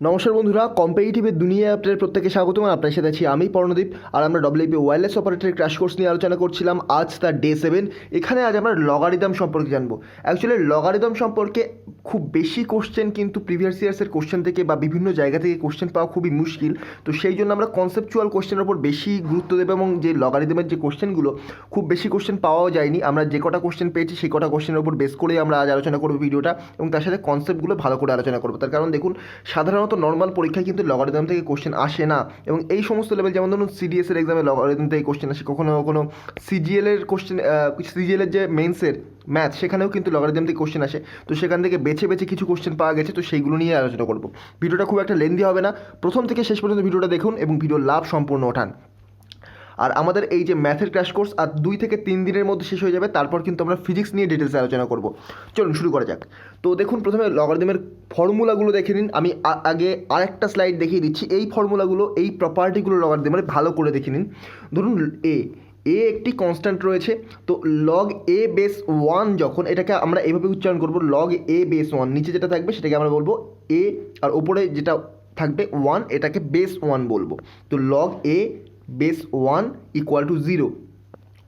নমস্কার বন্ধুরা, কম্পিটিটিভের দুনিয়া আপনাদের প্রত্যেকে স্বাগতম। আপনার সাথে আছি আমি পর্ণদীপ, আর আমরা ডব্লিউবি ওয়্যারলেস অপারেটরের ক্র্যাশ কোর্স নিয়ে আলোচনা করছিলাম। আজ তার ডে 7। এখানে আজ আমরা লগারিদম সম্পর্কে জানবো। অ্যাকচুয়ালি লগারিদম সম্পর্কে খুব বেশি কোশ্চেন কিন্তু প্রিভিয়াস ইয়ার্সের কোশ্চেন থেকে বা বিভিন্ন জায়গা থেকে কোশ্চেন পাওয়া খুবই মুশকিল। তো সেই জন্য আমরা কনসেপচুয়াল কোশ্চেনের ওপর বেশি গুরুত্ব দেবো, এবং যে লগারিদমের যে কোশ্চেনগুলো খুব বেশি কোশ্চেন পাওয়াও যায়নি, আমরা যে কটা কোশ্চেন পেয়েছি সেই কটা কোশ্চেনের উপর বেস করেই আমরা আজ আলোচনা করবো ভিডিওটা, এবং তার সাথে কনসেপ্টগুলো ভালো করে আলোচনা করবো। তার কারণ দেখুন, সাধারণত নর্মাল পরীক্ষায় কিন্তু লগারিদম থেকে কোশ্চেন আসে না, এবং এই সমস্ত লেভেল যেমন ধরুন সিডিএস এর এক্সামে লগারিদম থেকে কোশ্চেন আসে, কখনো কখনো সিজিএলের কোশ্চেন, সিজিএলের যে মেন্সের ম্যাথ সেখানেও কিন্তু লগারিদম থেকে কোশ্চেন আসে। তো সেখান থেকে বেছে বেছে কিছু কোশ্চেন পাওয়া গেছে, তো সেইগুলো নিয়ে আলোচনা করবো। ভিডিওটা খুব একটা লেন্দি হবে না, প্রথম থেকে শেষ পর্যন্ত ভিডিওটা দেখুন এবং ভিডিওর লাভ সম্পূর্ণ ওঠান। আর আমাদের এই যে ম্যাথের ক্র্যাশ কোর্স আর 2 থেকে 3 দিনের মধ্যে শেষ হয়ে যাবে, তারপর কিন্তু আমরা ফিজিক্স নিয়ে ডিটেলসে আলোচনা করব। চলুন শুরু করা যাক। তো দেখুন, প্রথমে লগারিদমের ফর্মুলাগুলো দেখে নিন। আমি আগে আরেকটা স্লাইড দেখিয়ে দিচ্ছি। এই ফর্মুলাগুলো, এই প্রপার্টিগুলো লগারিদমের ভালো করে দেখে নিন। ধরুন এ একটি কনস্ট্যান্ট রয়েছে, তো লগ এ বেস 1, যখন এটাকে আমরা এইভাবে উচ্চারণ করব লগ এ বেস 1, নিচে যেটা থাকবে সেটাকে আমরা বলবো এ, আর ওপরে যেটা থাকবে 1 এটাকে বেস 1 বলবো। তো log A base 1 equal to 0,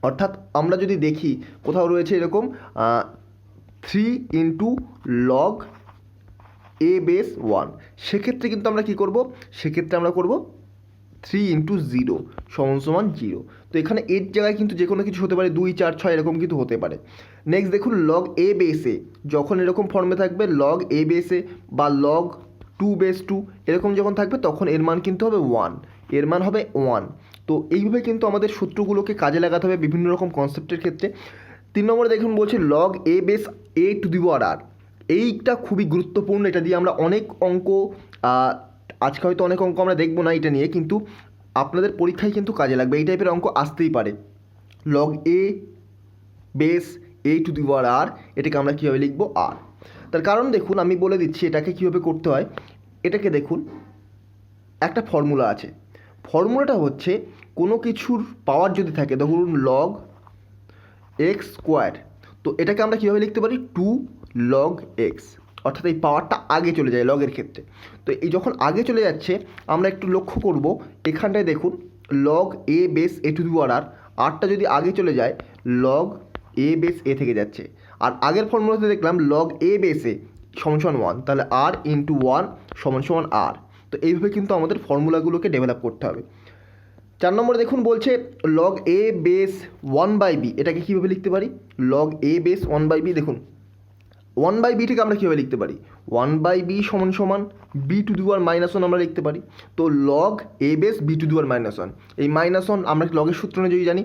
অর্থাৎ আমরা যদি দেখি কোথাও রয়েছে এরকম 3 ইন্টু লগ এ বেস 1, সেক্ষেত্রে কিন্তু আমরা কী করব, সেক্ষেত্রে আমরা করব 3 ইন্টু 0 সমান 0। তো এখানে এর জায়গায় কিন্তু যে কোনো কিছু হতে পারে, 2, 4, 6 এরকম কিন্তু হতে পারে। নেক্সট দেখুন, লগ এ বেসে যখন এরকম ফর্মে থাকবে লগ এ বেসে বা লগ 2 বেস 2 এরকম যখন থাকবে, তখন এর মান কিন্তু হবে 1, এর মান হবে 1। তো এইভাবে কিন্তু আমাদের সূত্রগুলোকে কাজে লাগাতে হবে বিভিন্ন রকম কনসেপ্টের ক্ষেত্রে। 3 নম্বরে দেখুন বলছে log A base A to the power r. এইটা খুবই গুরুত্বপূর্ণ, এটা দিয়ে আমরা অনেক অঙ্ক, আজকে হয়তো অনেক অঙ্ক আমরা দেখবো না এটা নিয়ে, কিন্তু আপনাদের পরীক্ষায় কিন্তু কাজে লাগবে। এই টাইপের অঙ্ক আসতেই পারে। Log A base A to the power r, এটাকে আমরা কীভাবে লিখবো আর। তার কারণ দেখুন, আমি বলে দিচ্ছি এটাকে কীভাবে করতে হয়। এটাকে দেখুন, একটা ফর্মুলা আছে। ফর্মুলাটা হচ্ছে কোনো কিছুর পাওয়ার যদি থাকে, ধরুন লগ এক্স স্কোয়ার, তো এটাকে আমরা কীভাবে লিখতে পারি 2 লগ এক্স, অর্থাৎ এই পাওয়ারটা আগে চলে যায় লগের ক্ষেত্রে। তো এই যখন আগে চলে যাচ্ছে, আমরা একটু লক্ষ্য করব এখানটায় দেখুন log A base A to the power r, আরটা যদি আগে চলে যায় লগ এ বেস এ থেকে যাচ্ছে। আর আগের ফর্মুলাতে দেখলাম লগ এ বেস এ সমান 1, তাহলে আর ইন্টু 1 সমান আর। তো এইভাবে কিন্তু আমাদের ফর্মুলাগুলোকে ডেভেলপ করতে হবে। 4 নম্বরে দেখুন বলছে লগ এ বেস 1/b, এটাকে কীভাবে লিখতে পারি লগ এ বেস 1/b। দেখুন 1/b থেকে আমরা কীভাবে লিখতে পারি 1/b সমান বি টু দি পাওয়ার -1 আমরা লিখতে পারি। তো log A base b to the power -1, এই -1 আমরা লগের সূত্র অনুযায়ী জানি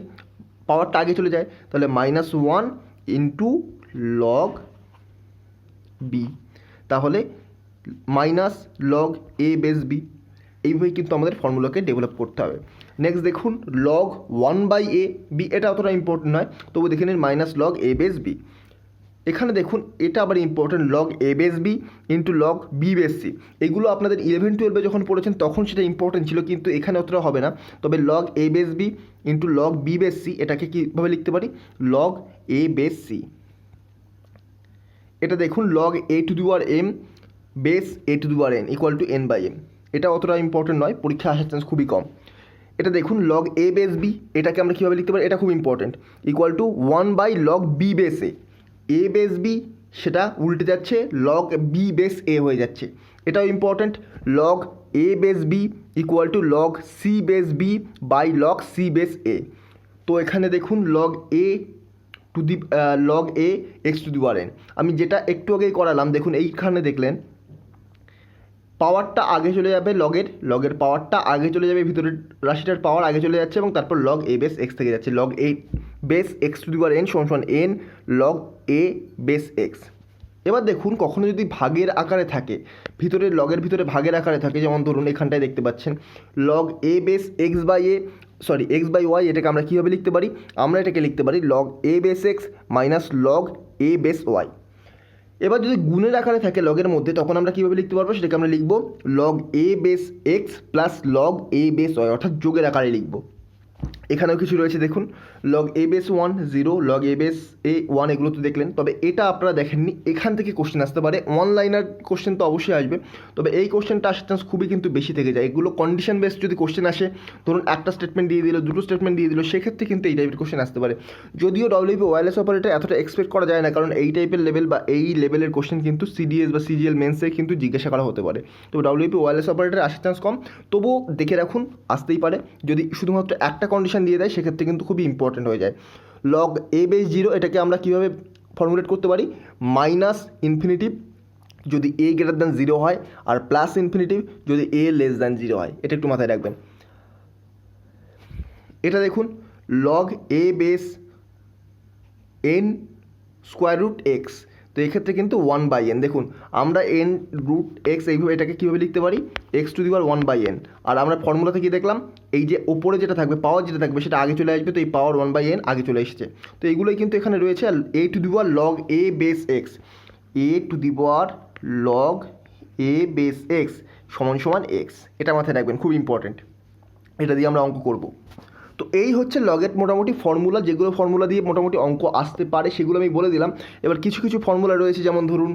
পাওয়ারটা আগে চলে যায়, তাহলে -1 ইন্টু লগ বি, তাহলে মাইনাস লগ এ বেস বি। এইভাবেই কিন্তু আমাদের ফর্মুলাকে ডেভেলপ করতে হবে। নেক্সট দেখুন লগ 1/a বি, এটা অতটা ইম্পর্টেন্ট নয়, তবু দেখে নিন মাইনাস লগ এ বেস বি। এখানে দেখুন এটা আবার ইম্পর্টেন্ট, লগ এ base b into log b base c. এগুলো আপনাদের 11-12 যখন পড়েছেন তখন সেটা ইম্পর্টেন্ট ছিল, কিন্তু এখানে অতটা হবে না। তবে লগ এ base b into log b base c, এটাকে কীভাবে লিখতে পারি লগ এ বেস সি। এটা দেখুন log A to the power M base A to the power N equal to n/m। এটা অতটা ইম্পর্টেন্ট নয়, পরীক্ষা আসার চান্স খুবই কম। এটা দেখুন লগ এ বেস বি, এটাকে আমরা কীভাবে লিখতে পারি, এটা খুব important, equal to 1/log B base A base B সেটা উল্টে যাচ্ছে লগ বি বেস এ হয়ে যাচ্ছে, এটাও important. Log A base b equal to log c base b by log c base a. তো এখানে দেখুন log A to the log a x to the power n, আমি যেটা একটু আগেই করালাম, দেখুন এইখানে দেখলেন পাওয়ারটা আগে চলে যাবে, লগের পাওয়ারটা আগে চলে যাবে, ভিতরের রাশিটার পাওয়ার আগে চলে যাচ্ছে, এবং তারপর লগ এ বেস এক্স থেকে যাচ্ছে log A base x to the power N সমান এন লগ এ বেস এক্স। এবার দেখুন কখনো যদি ভাগের আকারে থাকে, ভিতরে লগের ভিতরে ভাগের আকারে থাকে, যেমন ধরুন এখানটায় দেখতে পাচ্ছেন log A base X by Y, এটাকে আমরা কীভাবে লিখতে পারি, আমরা এটাকে লিখতে পারি লগ এ বেস এক্স মাইনাস লগ এ বেস ওয়াই। এবার যদি গুণের আকারে থাকে লগের মধ্যে, তখন আমরা কীভাবে লিখতে পারবো, সেটাকে আমরা লিখব লগ এ বেস এক্স প্লাস লগ এ বেস ওয়াই, অর্থাৎ যোগের আকারে লিখব। এখানেও কিছু রয়েছে দেখুন, লগ এ বেস 1 0, লগ এ বেস এ 1, এগুলো তো দেখলেন। তবে এটা আপনারা দেখেননি, এখান থেকে কোশ্চেন আসতে পারে, ওয়ান লাইনার কোশ্চেন তো অবশ্যই আসবে, তবে এই কোশ্চেনটা আসার চান্স খুবই কিন্তু বেশি থেকে যায়। এগুলো কন্ডিশন বেসড যদি কোশ্চেন আসে, ধরুন একটা স্টেটমেন্ট দিয়ে দিল, দুটো স্টেটমেন্ট দিয়ে দিল, সেক্ষেত্রে কিন্তু এই টাইপের কোশ্চেন আসতে পারে। যদিও ডব্লিউবি ওয়্যারলেস অপারেটর এতটা এক্সপেক্ট করা যায় না, কারণ এই টাইপের লেভেল বা এই লেভেলের কোশ্চেন কিন্তু সিডিএস বা সিজিএল মেন্সে কিন্তু জিজ্ঞাসা করা হতে পারে। তো ডব্লিউবি ওয়্যারলেস অপারেটর আসার চান্স কম, তবুও দেখে রাখুন, আসতেই পারে। যদি শুধুমাত্র একটা কন্ডিশন দিয়ে দেয়, সেক্ষেত্রে কিন্তু খুবই ইম্পর্টেন্ট হয়ে যায়। লগ এ বেস 0, এটাকে আমরা কীভাবে ফর্মুলেট করতে পারি? মাইনাস ইনফিনিটিভ যদি এ গ্রেটার দ্যান 0 হয়, আর প্লাস ইনফিনিটিভ যদি এ লেস দ্যান 0 হয়। এটা একটু মাথায় রাখবেন। এটা দেখুন, লগ এ base n square root x, তো এক্ষেত্রে কিন্তু 1/n। দেখুন, আমরা এন রুট এক্স এইভাবে এটাকে কীভাবে লিখতে পারি? X to the power 1/n। আর আমরা ফর্মুলাতে কী দেখলাম? এই যে ওপরে যেটা থাকবে, পাওয়ার যেটা থাকবে, সেটা আগে চলে আসবে, তো এই পাওয়ার 1/n আগে চলে এসেছে। তো এইগুলোই কিন্তু এখানে রয়েছে। আর a to the power log A base x, a to the power log A base x সমান সমান এক্স, এটা মাথায় রাখবেন, খুব ইম্পর্টেন্ট। এটা দিয়ে আমরা অঙ্ক করব। তো এই হচ্ছে লগের মোটামুটি ফর্মুলা, যেগুলো ফর্মুলা দিয়ে মোটামুটি অঙ্ক আসতে পারে সেগুলো আমি বলে দিলাম। এবার কিছু কিছু ফর্মুলা রয়েছে, যেমন ধরুন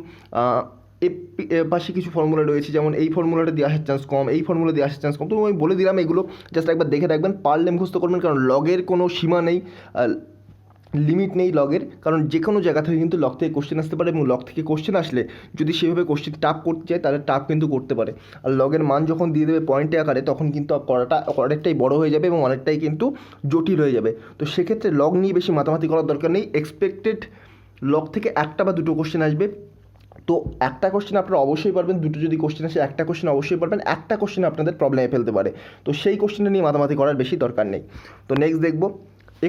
পাশে কিছু ফর্মুলা রয়েছে, যেমন এই ফর্মুলাটা দিয়ে আসার চান্স কম, এই ফর্মুলা দিয়ে আসার চান্স কম। তো আমি বলে দিলাম, এগুলো জাস্ট একবার দেখে রাখবেন, পারলে মুখস্থ করবেন, কারণ লগের কোনো সীমা নেই, লিমিট নেই লগের, কারণ যে কোনো জায়গা থেকে কিন্তু লগ থেকে কোশ্চেন আসতে পারে, এবং লগ থেকে কোশ্চেন আসলে যদি সেভাবে কোশ্চেন টাপ করতে চায়, তাহলে টাপ কিন্তু করতে পারে। আর লগের মান যখন দিয়ে দেবে পয়েন্টে আকারে, তখন কিন্তু করাটা অনেকটাই বড় হয়ে যাবে এবং অনেকটাই কিন্তু জটিল হয়ে যাবে। তো সেক্ষেত্রে লগ নিয়ে বেশি মাতামাতি করার দরকার নেই। এক্সপেক্টেড লগ থেকে একটা বা দুটো কোশ্চেন আসবে, তো একটা কোশ্চেন আপনারা অবশ্যই পারবেন, দুটো যদি কোশ্চেন আসে একটা কোশ্চেন অবশ্যই পারবেন, একটা কোশ্চেন আপনাদের প্রবলেমে ফেলতে পারে। তো সেই কোশ্চেনটা নিয়ে মাতামাতি করার বেশি দরকার নেই। তো নেক্সট দেখব,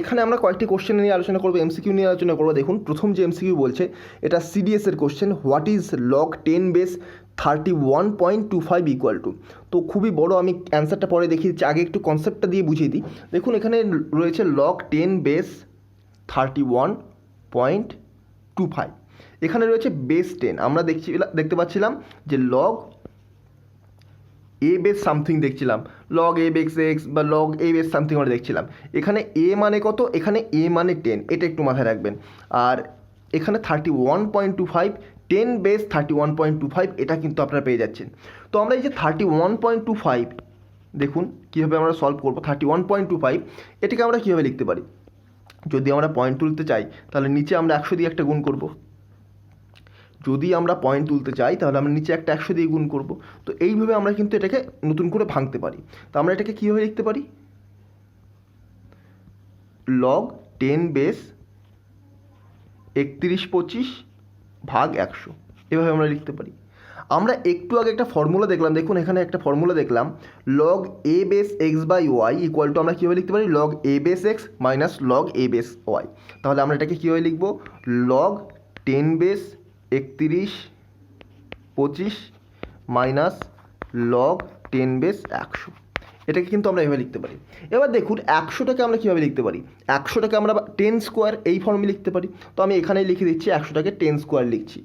এখানে আমরা কয়েকটি কোশ্চেন নিয়ে আলোচনা করবো, এমসিকিউ নিয়ে আলোচনা করবো। দেখুন, প্রথম যে এমসিকিউ বলছে, এটা সিডিএস এর question, what is log 10 base 31.25 equal to. তো খুবই বড়, আমি অ্যান্সারটা পরে দেখিয়ে দিচ্ছি, আগে একটু কনসেপ্টটা দিয়ে বুঝিয়ে দিই। দেখুন, এখানে রয়েছে লগ 10 বেস 31.25, এখানে রয়েছে বেস 10। আমরা দেখতে পাচ্ছিলাম যে লগ এ বেস সামথিং দেখছিলাম, লগ এ বেস এক্স বা লগ এ বেস সামথিং আমরা দেখছিলাম। এখানে এ মানে কত? এখানে এ মানে 10, এটা একটু মাথায় রাখবেন। আর এখানে 31.25, 10 বেস 31.25, এটা কিন্তু আপনারা পেয়ে যাচ্ছেন। তো আমরা এই যে 31.25, দেখুন কীভাবে আমরা সলভ করবো। 31.25 এটাকে আমরা কীভাবে লিখতে পারি? যদি আমরা পয়েন্ট তুলতে চাই, তাহলে নিচে আমরা 100 দিয়ে একটা গুণ করব। যদি আমরা পয়েন্ট তুলতে চাই, তাহলে আমরা নিচে একটা 100 দিয়ে গুণ করব। তো এইভাবে আমরা কিন্তু এটাকে নতুন করে ভাঙতে পারি। তো আমরা এটাকে কীভাবে লিখতে পারি? লগ 10 বেস 31.25 ভাগ 100, এভাবে আমরা লিখতে পারি। আমরা একটু আগে একটা ফর্মুলা দেখলাম, দেখুন এখানে একটা ফর্মুলা দেখলাম, log A base X by Y equal to, আমরা কীভাবে লিখতে পারি? লগ এ বেস এক্স মাইনাস লগ এ বেস ওয়াই। তাহলে আমরা এটাকে কীভাবে লিখব? Log 10 base 31.25 minus log 10 base 100, এটাকে কিন্তু আমরা এভাবে লিখতে পারি। এবার দেখুন, 100টাকে আমরা কীভাবে লিখতে পারি? 100টাকে আমরা 10 স্কোয়ার এই ফর্মে লিখতে পারি। তো আমি এখানেই লিখে দিচ্ছি, 100টাকে 10 স্কোয়ার লিখছি।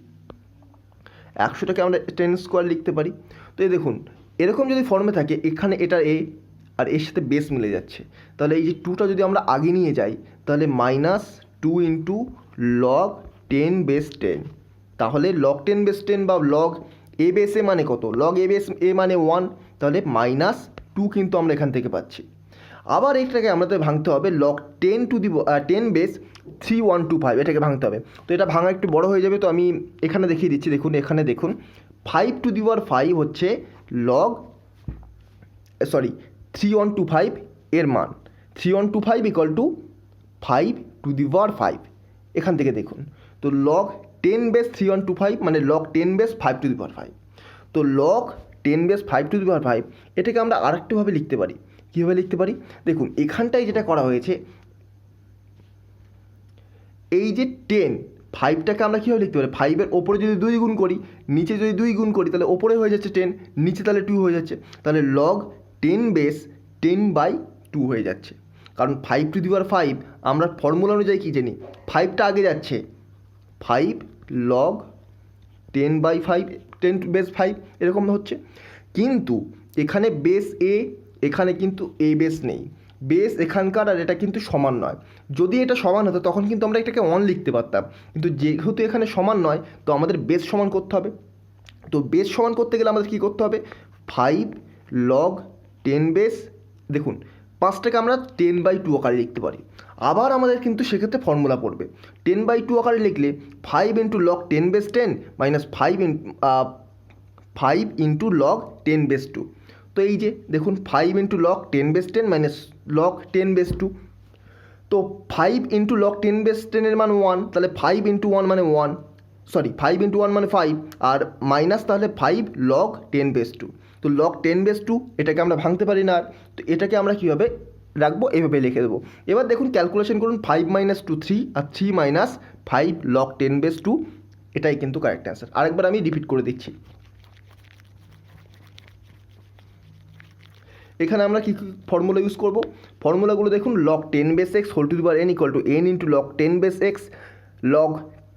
100টাকে আমরা 10 স্কোয়ার লিখতে পারি। তো এই দেখুন, এরকম যদি ফর্মে থাকে, এখানে এটা এ আর এর সাথে বেস মিলে যাচ্ছে, তাহলে এই যে 2টা যদি আমরা আগে নিয়ে যাই, তাহলে -2 ইন্টু লগ 10 বেস 10। তাহলে লগ 10 বেস 10 বা লগ এ বেস এ মানে কত? লগ এ বেস এ মানে 1, তাহলে -2 কিন্তু আমরা এখান থেকে পাচ্ছি। আবার এটাকে আমাদের ভাঙতে হবে, লগ 10 বেস 3125, এটাকে ভাঙতে হবে। তো এটা ভাঙা একটু বড় হয়ে যাবে, তো আমি এখানে দেখিয়ে দিচ্ছি। দেখুন, এখানে দেখুন 5 হচ্ছে লগ 3125 এর মান, 3125 ইকুয়াল টু 5 এখান থেকে দেখুন। তো লগ 10 বেস 3125 মানে লগ 10 বেস 5 তো লগ 10 বেস 5 এটাকে আমরা আরেকটুভাবে লিখতে পারি। কীভাবে লিখতে পারি? দেখুন, এখানটায় যেটা করা হয়েছে, এই যে 5টাকে আমরা কীভাবে লিখতে পারি? 5-এর ওপরে যদি 2 গুণ করি, নিচে যদি 2 গুণ করি, তাহলে ওপরে হয়ে যাচ্ছে 10, নিচে তাহলে 2 হয়ে যাচ্ছে। তাহলে লগ 10 বেস 10/2 হয়ে যাচ্ছে, কারণ 5 আমরা ফর্মুলা অনুযায়ী কী জানি? 5টা আগে যাচ্ছে, 5 লগ 10/5, 10 বেস 5 এরকম হচ্ছে। কিন্তু এখানে বেস এ, এখানে কিন্তু এ বেস নেই, বেস এখানকার আর এটা কিন্তু সমান নয়। যদি এটা সমান হতো তখন কিন্তু আমরা এটাকে 1 লিখতে পারতাম, কিন্তু যেহেতু এখানে সমান নয় তো আমাদের বেস সমান করতে হবে। তো বেস সমান করতে গেলে আমাদের কী করতে হবে, 5 লগ 10 বেস, দেখুন 5টাকে আমরা 10/2 আকারে লিখতে পারি। আবার আমাদের কিন্তু সেক্ষেত্রে ফর্মুলা পড়বে, 10/2 আকারে লিখলে 5 into log 10 base 10 minus 5 into log 10 base 2। তো এই যে দেখুন 5 into log 10 base 10 minus log 10 base 2। তো 5 ইন্টু লগ 10 বেস 10 এর মান 1, তাহলে 5 ইন্টু 1 মানে 1, সরি 5 ইন্টু 1 মানে 5, আর মাইনাস তাহলে 5 লগ 10 বেস 2। তো লগ 10 বেস 2 এটাকে আমরা ভাঙতে পারি না, আর তো এটাকে আমরা কীভাবে রাখবো, এইভাবে লিখে দেবো। এবার দেখুন ক্যালকুলেশন করুন, 5 মাইনাস 2 3, আর 3 মাইনাস 5 লগ 10 বেস 2, এটাই কিন্তু কারেক্ট অ্যান্সার। আরেকবার আমি রিপিট করে দিচ্ছি। এখানে আমরা কী কী ফর্মুলা ইউজ করব, ফর্মুলাগুলো দেখুন, log 10 base X whole to the power n equal to n into log 10 base X log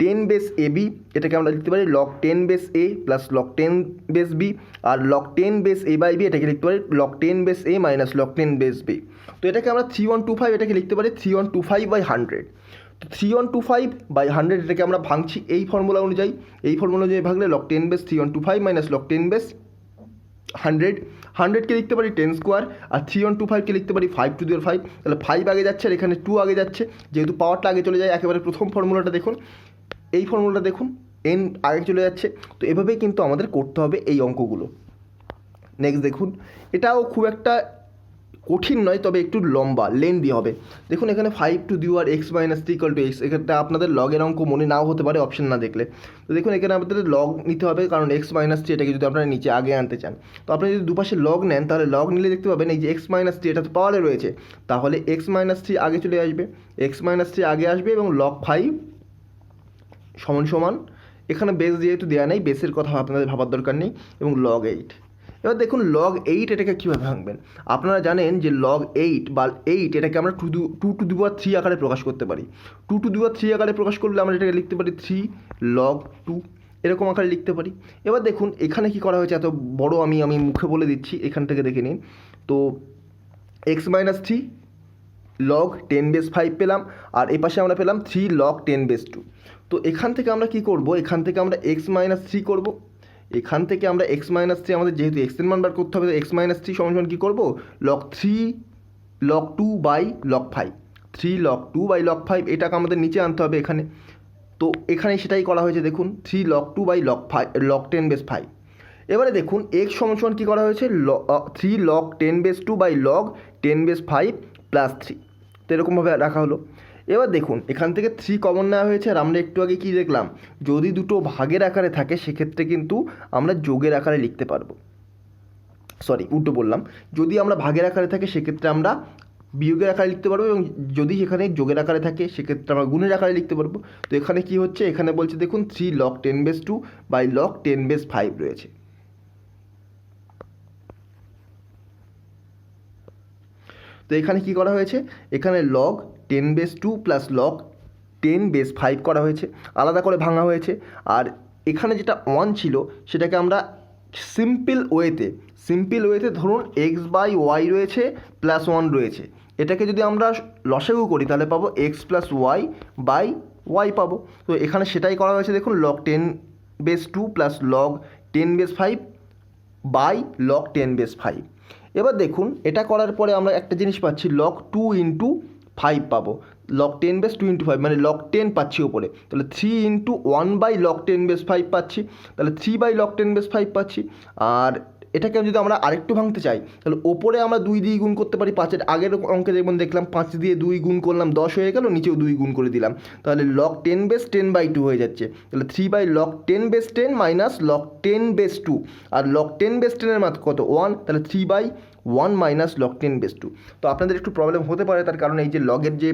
10 base A B, এটাকে আমরা লিখতে পারি log 10 base A plus log 10 base B, আর log 10 base A by B এটাকে লিখতে পারি log 10 base A minus log 10 base B. তো এটাকে আমরা 3125 এটাকে লিখতে পারি 3125/100। তো 3125/100 এটাকে আমরা ভাঙছি এই ফর্মুলা অনুযায়ী, এই ফর্মুলা অনুযায়ী ভাগলে log 10 base 3125 minus log 10 base 100, 100কে লিখতে পারি 10 স্কোয়ার, আর 3125কে লিখতে পারি 5 টু দি পাওয়ার 5, তাহলে 5 আগে যাচ্ছে আর এখানে 2 আগে যাচ্ছে, যেহেতু পাওয়ারটা আগে চলে যায় একেবারে প্রথম ফর্মুলাটা দেখুন, এই ফর্মুলাটা দেখুন n আগে চলে যাচ্ছে। তো এভাবেই কিন্তু আমাদের করতে হবে এই অঙ্কগুলো। নেক্সট দেখুন, এটাও খুব একটা কঠিন নয়, তবে একটু লম্বা লেন্দি হবে। দেখুন এখানে 5 two the power x minus 3 equal to x, এখানটা আপনাদের লগের অঙ্ক মনে নাও হতে পারে অপশন না দেখলে। তো দেখুন এখানে আপনাদের লগ নিতে হবে, কারণ x মাইনাস 3 এটাকে যদি আপনারা নিচে আগে আনতে চান, তো আপনি যদি দুপাশে লগ নেন তাহলে লগ নিলে দেখতে পাবেন এই যে x মাইনাস 3 এটা তো পাওয়ারে রয়েছে, তাহলে x মাইনাস 3 আগে চলে আসবে, x মাইনাস 3 আগে আসবে এবং লগ 5 সমান সমান, এখানে বেস যেহেতু দেওয়া নেই বেসের কথা আপনাদের ভাবার দরকার নেই, এবং লগ 8। এবার দেখুন লগ 8 এটাকে কীভাবে ভাঙবেন, আপনারা জানেন যে লগ 8 বা 8 এটাকে আমরা 2 টু দি পাওয়ার 3 আকারে প্রকাশ করতে পারি। 2 টু দি পাওয়ার 3 আকারে প্রকাশ করলে আমরা এটাকে লিখতে পারি 3 লগ 2, এরকম আকারে লিখতে পারি। এবার দেখুন এখানে কি করা হয়েছে, এত বড় আমি মুখে বলে দিচ্ছি, এখান থেকে দেখে নিন। তো x মাইনাস 3 লগ 10 বেস 5 পেলাম, আর এই পাশে আমরা পেলাম 3 লগ 10 বেস 2। তো এখান থেকে আমরা কি করব, এখান থেকে আমরা x মাইনাস 3 করব, এখান থেকে আমরা x মাইনাস 3 আমাদের যেহেতু x এর মান বার করতে হবে, x মাইনাস 3 সমান সমান কী করবো, log 3 log 2 by log 5, 3 log 2 by log 5, এটাকে আমাদের নিচে আনতে হবে এখানে। তো এখানে সেটাই করা হয়েছে, দেখুন 3 log 2 by log 5 log 10 base 5। এবারে দেখুন x সমান সমান কী করা হয়েছে, 3 log 10 base 2 by log 10 base 5 plus 3, তো এরকমভাবে রাখা হলো। এবার দেখুন এখান থেকে 3 কমন নেওয়া হয়েছে, আর আমরা একটু আগে কী দেখলাম, যদি দুটো ভাগের আকারে থাকে সেক্ষেত্রে কিন্তু আমরা যোগের আকারে লিখতে পারবো, সরি উল্টো বললাম, যদি আমরা ভাগের আকারে থাকে সেক্ষেত্রে আমরা বিয়োগের আকারে লিখতে পারবো, এবং যদি সেখানে যোগের আকারে থাকে সেক্ষেত্রে আমরা গুণের আকারে লিখতে পারবো। তো এখানে কি হচ্ছে, এখানে বলছে দেখুন 3 log 10 base 2 by log 10 base 5 রয়েছে। তো এখানে কি করা হয়েছে, এখানে log 10 base 2 plus log 10 base 5 করা হয়েছে, আলাদা করে ভাঙা হয়েছে। আর এখানে যেটা 1 ছিল সেটাকে আমরা সিম্পল ওয়েতে ধরুন x বাই ওয়াই রয়েছে প্লাস 1 রয়েছে, এটাকে যদি আমরা লসাগু করি তাহলে পাবো x plus Y by Y পাবো। তো এখানে সেটাই করা হয়েছে, দেখুন log 10 base 2 plus log 10 base 5 by log 10 base 5। এবার দেখুন এটা করার পরে আমরা একটা জিনিস পাচ্ছি, লগ 2 ইন্টু 5 পাবো, লগ 10 বেস 2 ইন্টু 5 মানে লগ 10 পাচ্ছি ওপরে, তাহলে 3 ইন্টু 1 বাই লগ 10 বেস 5 পাচ্ছি, তাহলে 3 বাই লগ 10 বেস 5 পাচ্ছি। আর এটাকে যদি আমরা আরেকটু ভাঙতে চাই তাহলে ওপরে আমরা 2 দিয়ে গুণ করতে পারি, 5-এর আগের অঙ্কে যেমন দেখলাম 5 দিয়ে 2 গুণ করলাম 10 হয়ে গেল, নিচেও 2 গুণ করে দিলাম, তাহলে লগ 10 বেস 10/2 হয়ে যাচ্ছে, তাহলে 3 by log 10 base 10 minus log 10 base 2, আর লগ 10 বেস 10 এর মান কত 1, তাহলে 3 বাই 1 মাইনাস লগ 10 বেস 2। তো আপনাদের একটু প্রবলেম হতে পারে, তার কারণ এই যে লগের যে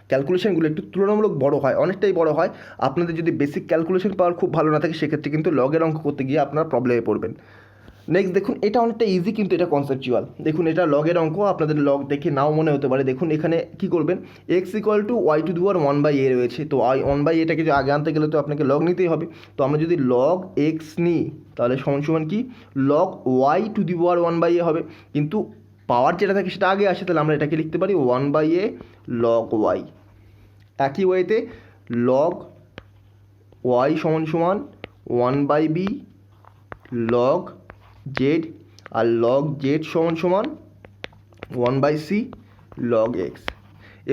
ক্যালকুলেশনগুলো একটু তুলনামূলক বড় হয়, অনেকটাই বড় হয়। আপনাদের যদি বেসিক ক্যালকুলেশন পাওয়ার খুব ভালো না থাকে সেক্ষেত্রে কিন্তু লগের অঙ্ক করতে গিয়ে আপনারা প্রবলেমে পড়বেন। নেক্সট দেখুন এটা অনেকটা ইজি, কিন্তু এটা কনসেপচুয়াল। দেখুন এটা লগের অঙ্ক, আপনাদের লগ দেখে নাও মনে হতে পারে। দেখুন এখানে কি করবেন, x equal to Y to the power 1/a রয়েছে, তো 1/a এটাকে যদি আগে আনতে গেলে তো আপনাকে লগ নিতেই হবে। তো আমরা যদি লগ x নিই তাহলে সমান সমান কি log Y to the power 1/a হবে, কিন্তু পাওয়ার যেটা থাকে সেটা আগে আসে, তাহলে আমরা এটাকে লিখতে পারি 1/a log y। একই ওয়েতে log y সমান সমান 1/b log z, আর log z সমান সমান 1/c log x।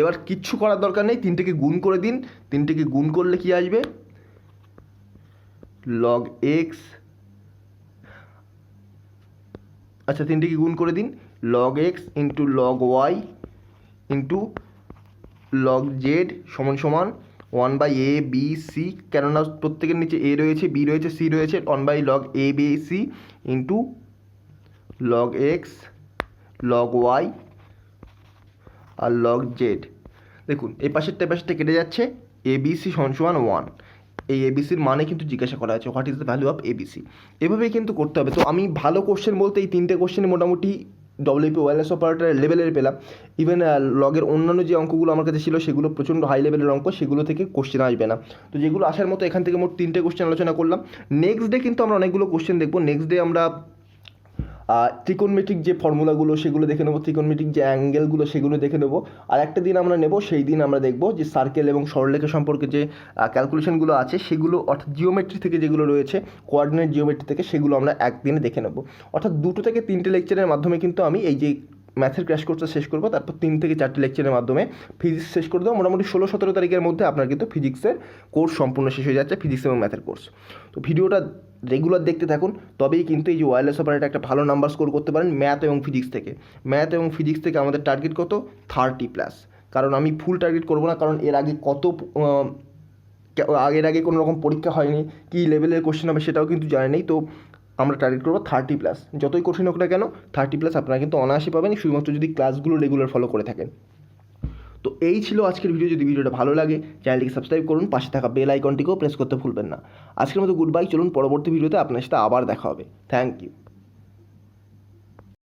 এবার কিচ্ছু করার দরকার নেই, তিনটেকে গুণ করে দিন। তিনটেকে গুণ করলে কি আসবে? log x, আচ্ছা তিনটেকে গুণ করে দিন, log x into log y into log z সমান সমান 1/a b c, কেননা প্রত্যেকের নিচে a রয়েছে, b রয়েছে, c রয়েছে, 1/log a b c into log x log y আর log z। দেখুন এই পাশেরটা কেটে যাচ্ছে, abc সমান সমান 1। এই এবিসির মানে কিন্তু জিজ্ঞাসা করা আছে, what is the value of ABC. এভাবেই কিন্তু করতে হবে। তো আমি ভালো কোশ্চেন বলতে এই তিনটে কোশ্চেন মোটামুটি ডব্লিউপি ওয়্যারলেস অপারেটরের লেভেলের পেলাম। ইভেন লগের অন্যান্য যে অঙ্কগুলো আমার কাছে ছিল সেগুলো প্রচণ্ড হাই লেভেলের অঙ্ক, সেগুলো থেকে কোশ্চেন আসবে না। তো যেগুলো আসার মতো এখান থেকে মোট তিনটে কোশ্চেন আলোচনা করলাম। নেক্সট ডে কিন্তু আমরা অনেকগুলো কোশ্চেন দেখবো। নেক্সট ডে আমরা ত্রিকোণমিতিক যে ফর্মুলাগুলো সেগুলো দেখে নেবো, ত্রিকোণমিতিক যে অ্যাঙ্গেলগুলো সেগুলো দেখে নেবো। আর একটা দিন আমরা নেব, সেই দিন আমরা দেখব যে সার্কেল এবং সরলরেখা সম্পর্কে যে ক্যালকুলেশনগুলো আছে সেগুলো, অর্থাৎ জিওমেট্রি থেকে যেগুলো রয়েছে, কোঅর্ডিনেট জিওমেট্রি থেকে, সেগুলো আমরা একদিনে দেখে নেব। অর্থাৎ 2 থেকে 3টে লেকচারের মাধ্যমে কিন্তু আমি এই যে ম্যাথের ক্র্যাশ কোর্সটা শেষ করবো। তারপর 3 থেকে 4টে লেকচারের মাধ্যমে ফিজিক্স শেষ করে দেবো। মোটামুটি 16-17 তারিখের মধ্যে আপনার কিন্তু ফিজিক্সের কোর্স সম্পূর্ণ শেষ হয়ে যাচ্ছে, ফিজিক্স এবং ম্যাথের কোর্স। তো ভিডিওটা রেগুলার দেখতে থাকুন, তবেই কিন্তু এই যে ওয়্যারলেস অপারেটর একটা ভালো নাম্বার স্কোর করতে পারেন ম্যাথ এবং ফিজিক্স থেকে। ম্যাথ এবং ফিজিক্স থেকে আমাদের টার্গেট কত? 30+। কারণ আমি ফুল টার্গেট করবো না, কারণ এর আগে কোনো রকম পরীক্ষা হয়নি, কী লেভেলের কোশ্চেন হবে সেটাও কিন্তু জানা নেই। তো আমরা টার্গেট করবো 30+। যতই কঠিন হোক না কেন 30+ আপনারা কিন্তু অনায়াসই পাবেন, শুধুমাত্র যদি ক্লাসগুলো রেগুলার ফলো করে থাকেন। তো এই ছিল আজকের ভিডিও। যদি ভিডিওটা ভালো লাগে চ্যানেলটিকে সাবস্ক্রাইব করুন, পাশে থাকা বেল আইকনটিকেও প্রেস করতে ভুলবেন না। আজকের মতো গুড বাই, চলুন পরবর্তী ভিডিওতে আপনার সাথে আবার দেখা হবে। Thank you.